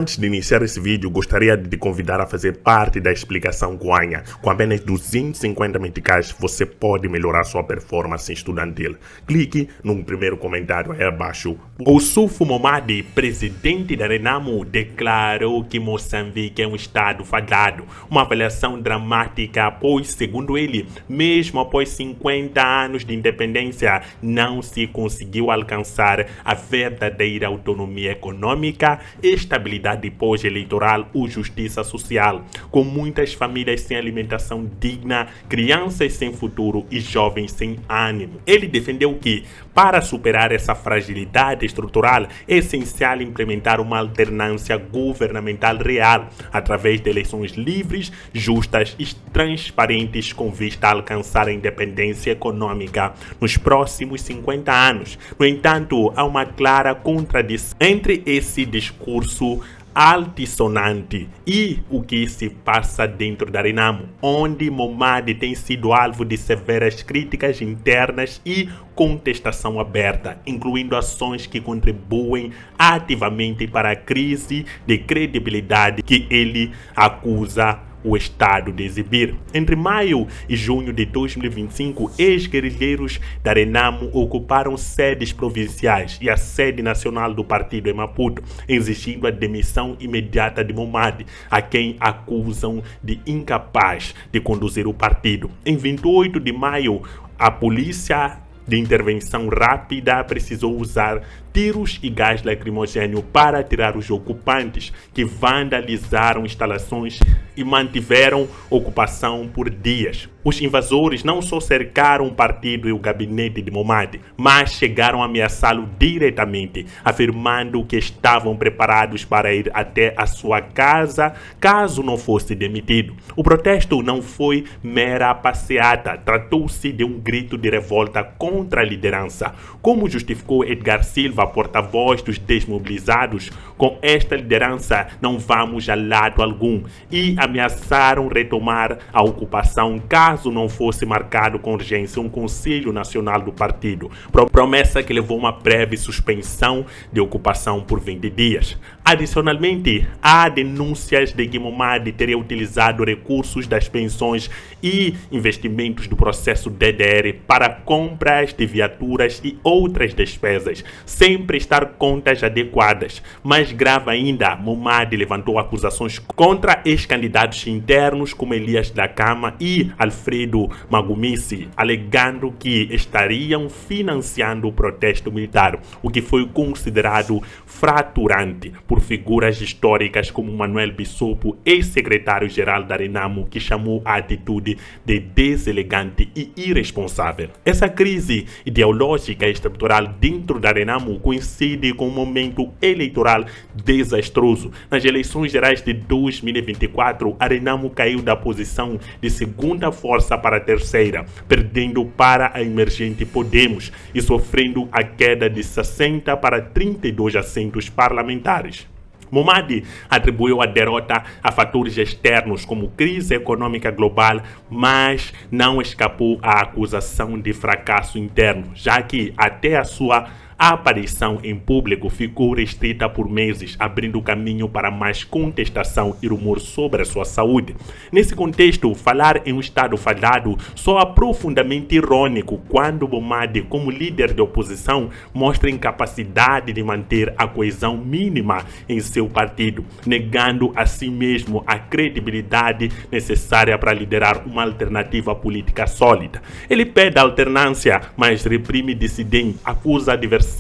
Antes de iniciar esse vídeo, gostaria de te convidar a fazer parte da explicação Guanha. Com apenas 250 meticais, você pode melhorar sua performance estudantil. Clique no primeiro comentário aí abaixo. O Sufo Momadi, presidente da Renamo, declarou que Moçambique é um estado falhado. Uma avaliação dramática, pois, segundo ele, mesmo após 50 anos de independência, não se conseguiu alcançar a verdadeira autonomia econômica, estabilidade pós-eleitoral ou justiça social, com muitas famílias sem alimentação digna, crianças sem futuro e jovens sem ânimo. Ele defendeu que, para superar essa fragilidade estrutural, é essencial implementar uma alternância governamental real, através de eleições livres, justas e transparentes, com vista a alcançar a independência econômica nos próximos 50 anos. No entanto, há uma clara contradição entre esse discurso altissonante e o que se passa dentro da Renamo, onde Momadi tem sido alvo de severas críticas internas e contestação aberta, incluindo ações que contribuem ativamente para a crise de credibilidade que ele acusa o Estado de exibir. Entre maio e junho de 2025, ex-guerrilheiros da Renamo ocuparam sedes provinciais e a sede nacional do partido em Maputo, exigindo a demissão imediata de Momadi, a quem acusam de incapaz de conduzir o partido. Em 28 de maio, a polícia de intervenção rápida precisou usar tiros e gás lacrimogêneo para tirar os ocupantes, que vandalizaram instalações e mantiveram ocupação por dias. Os invasores não só cercaram o partido e o gabinete de Momadi, mas chegaram a ameaçá-lo diretamente, afirmando que estavam preparados para ir até a sua casa caso não fosse demitido. O protesto não foi mera passeata, tratou-se de um grito de revolta contra a liderança. Como justificou Edgar Silva, porta-voz dos desmobilizados, com esta liderança não vamos a lado algum, e ameaçaram retomar a ocupação caso não fosse marcado com urgência um Conselho Nacional do partido, promessa que levou uma breve suspensão de ocupação por 20 dias. Adicionalmente, há denúncias de que Momadi teria utilizado recursos das pensões e investimentos do processo DDR para compras de viaturas e outras despesas, sem prestar contas adequadas. Mais grave ainda, Momadi levantou acusações contra ex-candidatos internos como Elias da Cama e Alfredo Magumissi, alegando que estariam financiando o protesto militar, o que foi considerado fraturante por figuras históricas como Manuel Bissopo, ex-secretário-geral da Renamo, que chamou a atitude de deselegante e irresponsável. Essa crise ideológica e estrutural dentro da Renamo coincide com um momento eleitoral desastroso. Nas eleições gerais de 2024, a Renamo caiu da posição de segunda força para a terceira, perdendo para a emergente Podemos e sofrendo a queda de 60 para 32 assentos parlamentares. Momadi atribuiu a derrota a fatores externos como crise econômica global, mas não escapou à acusação de fracasso interno, já que até a sua aparição em público ficou restrita por meses, abrindo caminho para mais contestação e rumor sobre a sua saúde. Nesse contexto, falar em um estado falhado soa profundamente irônico quando Momadi, como líder de oposição, mostra incapacidade de manter a coesão mínima em seu partido, negando a si mesmo a credibilidade necessária para liderar uma alternativa política sólida. Ele pede alternância, mas reprime dissidentes, acusa adversários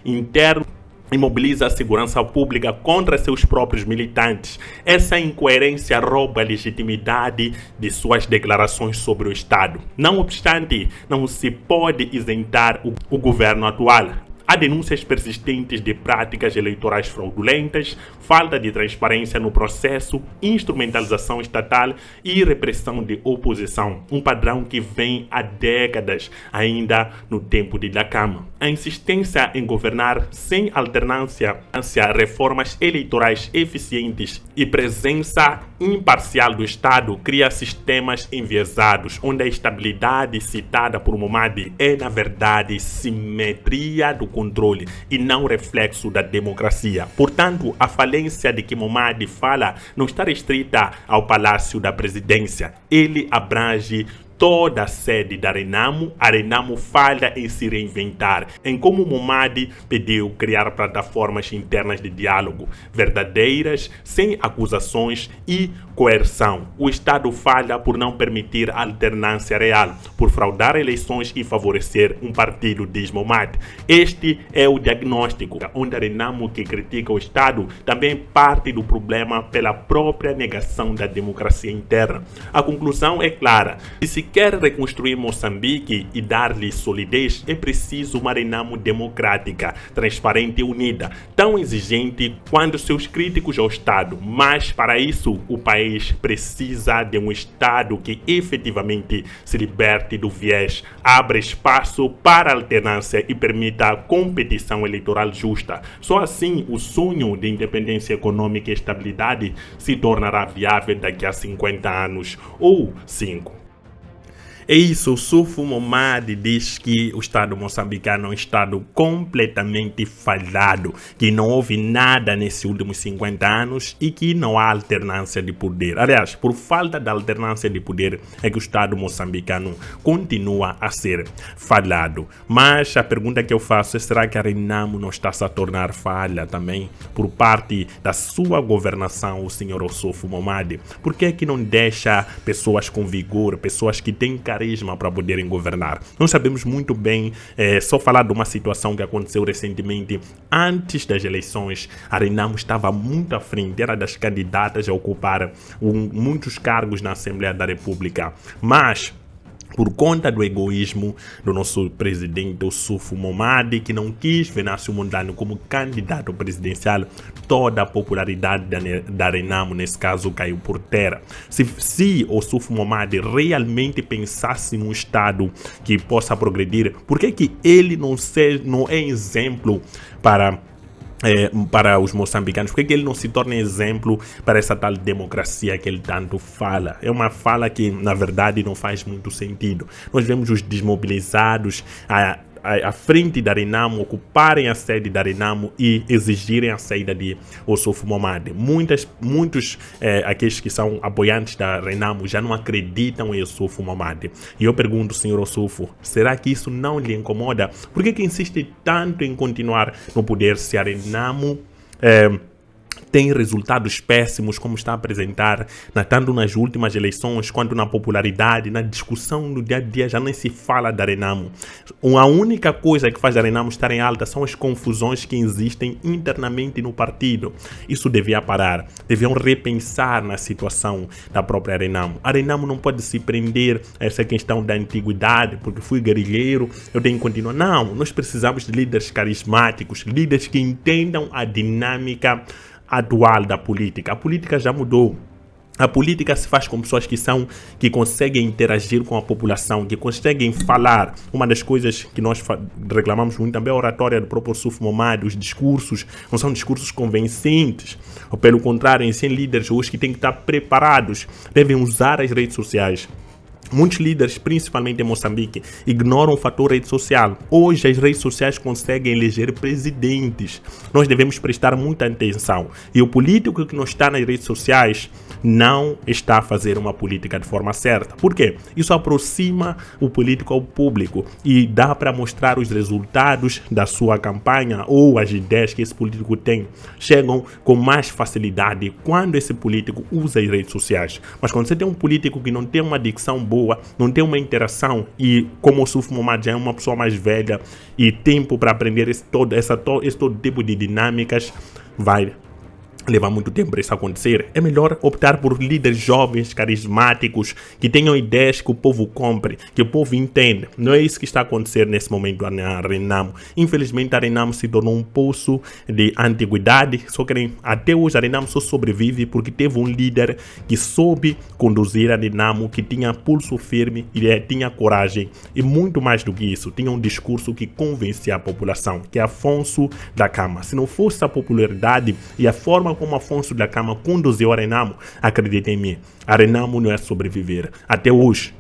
internos e mobiliza a segurança pública contra seus próprios militantes. Essa incoerência rouba a legitimidade de suas declarações sobre o Estado. Não obstante, não se pode isentar o governo atual. Há denúncias persistentes de práticas eleitorais fraudulentas, falta de transparência no processo, instrumentalização estatal e repressão de oposição, um padrão que vem há décadas, ainda no tempo de Dhlakama. A insistência em governar sem alternância, reformas eleitorais eficientes e presença imparcial do Estado cria sistemas enviesados, onde a estabilidade citada por Momadi é, na verdade, simetria do controle e não reflexo da democracia. Portanto, a falência violência de que Momadi fala não está restrita ao Palácio da Presidência. Ele abrange toda a sede da Renamo. A Renamo falha em se reinventar, em como Momadi pediu criar plataformas internas de diálogo verdadeiras, sem acusações e coerção. O Estado falha por não permitir alternância real, por fraudar eleições e favorecer um partido, diz Momadi. Este é o diagnóstico, onde a Renamo, que critica o Estado, também parte do problema pela própria negação da democracia interna. A conclusão é clara: se quer reconstruir Moçambique e dar-lhe solidez, é preciso uma Renamo democrática, transparente e unida, tão exigente quanto seus críticos ao Estado. Mas, para isso, o país precisa de um Estado que efetivamente se liberte do viés, abra espaço para a alternância e permita a competição eleitoral justa. Só assim o sonho de independência econômica e estabilidade se tornará viável daqui a 50 anos ou 5. É isso, o Sufo Momadi diz que o Estado moçambicano é um Estado completamente falhado, que não houve nada nesses últimos 50 anos e que não há alternância de poder. Aliás, por falta da alternância de poder é que o Estado moçambicano continua a ser falhado. Mas a pergunta que eu faço é: será que a Renamo não está a tornar falha também por parte da sua governação, o senhor Sufo Momadi? Por que é que não deixa pessoas com vigor, pessoas que têm carisma para poderem governar? Nós sabemos muito bem, só falar de uma situação que aconteceu recentemente. Antes das eleições, a Renamo estava muito à frente, era das candidatas a ocupar muitos cargos na Assembleia da República, mas por conta do egoísmo do nosso presidente, o Sufo Momadi, que não quis Venâncio Mondlane como candidato presidencial, toda a popularidade da Renamo, nesse caso, caiu por terra. Se o Sufo Momadi realmente pensasse num Estado que possa progredir, por que ele não é exemplo para os moçambicanos? Por que ele não se torna exemplo para essa tal democracia que ele tanto fala? É uma fala que, na verdade, não faz muito sentido. Nós vemos os desmobilizados à frente da Renamo ocuparem a sede da Renamo e exigirem a saída de Sufo Momadi. Muitos aqueles que são apoiantes da Renamo já não acreditam em Sufo Momadi. E eu pergunto, senhor Sufo, será que isso não lhe incomoda? Por que insiste tanto em continuar no poder se a Renamo tem resultados péssimos, como está a apresentar, tanto nas últimas eleições quanto na popularidade, na discussão do dia a dia? Já nem se fala da Renamo. A única coisa que faz a Renamo estar em alta são as confusões que existem internamente no partido. Isso devia parar. Deviam repensar na situação da própria Renamo. A Renamo não pode se prender a essa questão da antiguidade, porque fui guerrilheiro, eu tenho que continuar. Não, nós precisamos de líderes carismáticos, líderes que entendam a dinâmica atual da política. A política já mudou. A política se faz com pessoas que conseguem interagir com a população, que conseguem falar. Uma das coisas que nós reclamamos muito também é a oratória do próprio Sufo Momadi. Os discursos não são discursos convincentes. Ou, pelo contrário, em ser líderes hoje que têm que estar preparados, devem usar as redes sociais. Muitos líderes, principalmente em Moçambique, ignoram o fator rede social. Hoje as redes sociais conseguem eleger presidentes. Nós devemos prestar muita atenção. E o político que não está nas redes sociais não está a fazer uma política de forma certa. Por quê? Isso aproxima o político ao público e dá para mostrar os resultados da sua campanha ou as ideias que esse político tem. Chegam com mais facilidade quando esse político usa as redes sociais. Mas quando você tem um político que não tem uma dicção boa, não tem uma interação, e como o Sufo Momadi é uma pessoa mais velha e tempo para aprender esse todo tipo de dinâmicas, vai levar muito tempo para isso acontecer. É melhor optar por líderes jovens, carismáticos, que tenham ideias que o povo compre, que o povo entenda. Não é isso que está a acontecer nesse momento na Renamo. Infelizmente, a Renamo se tornou um poço de antiguidade. Até hoje, a Renamo só sobrevive porque teve um líder que soube conduzir a Renamo, que tinha pulso firme e tinha coragem. E muito mais do que isso, tinha um discurso que convencia a população, que é Afonso da Cama. Se não fosse a popularidade e a forma como Afonso da Cama conduziu a Renamo, acredita em mim, a Renamo não é sobreviver. Até hoje,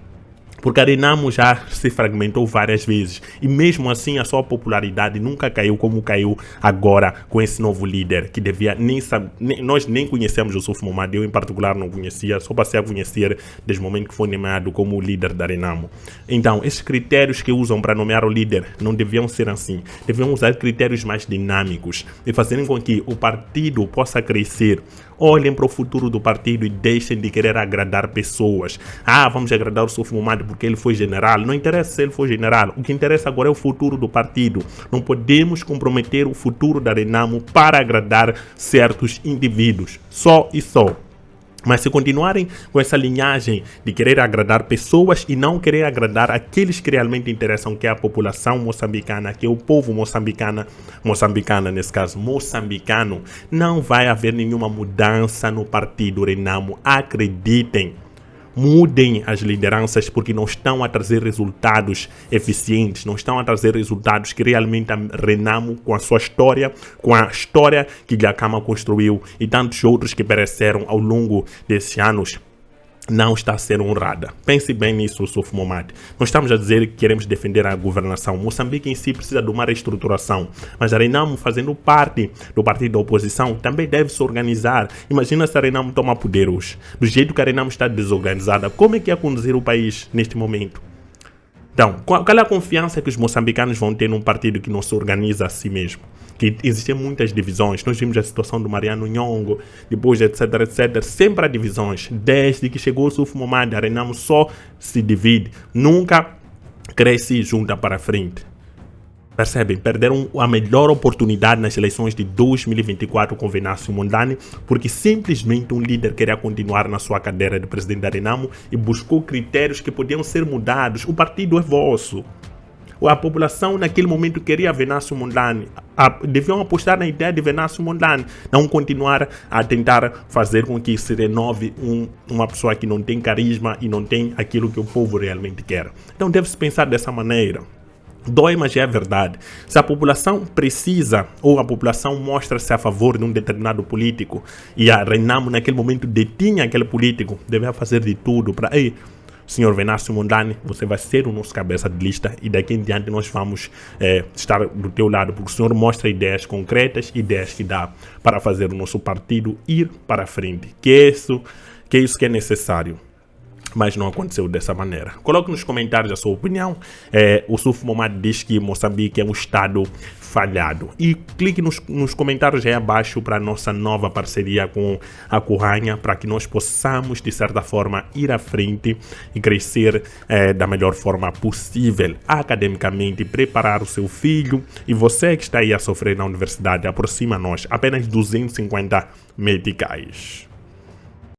Porque a Renamo já se fragmentou várias vezes e mesmo assim a sua popularidade nunca caiu como caiu agora com esse novo líder que devia nem saber, nós nem conhecemos o Yusuf Mohammed, eu em particular não conhecia, só passei a conhecer desde o momento que foi nomeado como o líder da Renamo. Então, esses critérios que usam para nomear o líder não deviam ser assim, deviam usar critérios mais dinâmicos e fazerem com que o partido possa crescer. Olhem para o futuro do partido e deixem de querer agradar pessoas. Vamos agradar o Yusuf Mohammed porque ele foi general. Não interessa se ele foi general. O que interessa agora é o futuro do partido. Não podemos comprometer o futuro da Renamo para agradar certos indivíduos. Só e só. Mas se continuarem com essa linhagem de querer agradar pessoas e não querer agradar aqueles que realmente interessam, que é a população moçambicana, que é o povo moçambicano, nesse caso, moçambicano, não vai haver nenhuma mudança no partido Renamo. Acreditem. Mudem as lideranças porque não estão a trazer resultados eficientes, não estão a trazer resultados que realmente a Renamo, com a sua história, com a história que Dhlakama construiu e tantos outros que pereceram ao longo desses anos, não está a ser honrada. Pense bem nisso, Yusuf Mohammed. Nós estamos a dizer que queremos defender a governação. Moçambique em si precisa de uma reestruturação, mas a Renamo, fazendo parte do partido da oposição, também deve se organizar. Imagina se a Renamo toma poder hoje. Do jeito que a Renamo está desorganizada, como é que ia conduzir o país neste momento? Então, qual é a confiança que os moçambicanos vão ter num partido que não se organiza a si mesmo? Que existem muitas divisões. Nós vimos a situação do Mariano Nhongo, depois etc, etc. Sempre há divisões. Desde que chegou o Yusuf Mohammed, a Renamo só se divide. Nunca cresce e junta para frente. Percebem? Perderam a melhor oportunidade nas eleições de 2024 com Venancio Mondlane, porque simplesmente um líder queria continuar na sua cadeira de presidente da Renamo e buscou critérios que podiam ser mudados. O partido é vosso. A população naquele momento queria Venancio Mondlane. Deviam apostar na ideia de Venancio Mondlane, não continuar a tentar fazer com que se renove uma pessoa que não tem carisma e não tem aquilo que o povo realmente quer. Então deve-se pensar dessa maneira. Dói, mas é a verdade. Se a população precisa ou a população mostra-se a favor de um determinado político e a Renamo naquele momento detinha aquele político, deveria fazer de tudo para... Senhor Venancio Mondlane, você vai ser o nosso cabeça de lista e daqui em diante nós vamos estar do teu lado, porque o senhor mostra ideias concretas, ideias que dá para fazer o nosso partido ir para frente. Que é isso que é necessário. Mas não aconteceu dessa maneira. Coloque nos comentários a sua opinião. O Yusuf Mohammed diz que Moçambique é um estado falhado. E clique nos comentários aí abaixo para a nossa nova parceria com a Corranha, para que nós possamos, de certa forma, ir à frente e crescer da melhor forma possível, academicamente, preparar o seu filho. E você que está aí a sofrer na universidade, aproxima-nos, apenas 250 meticais.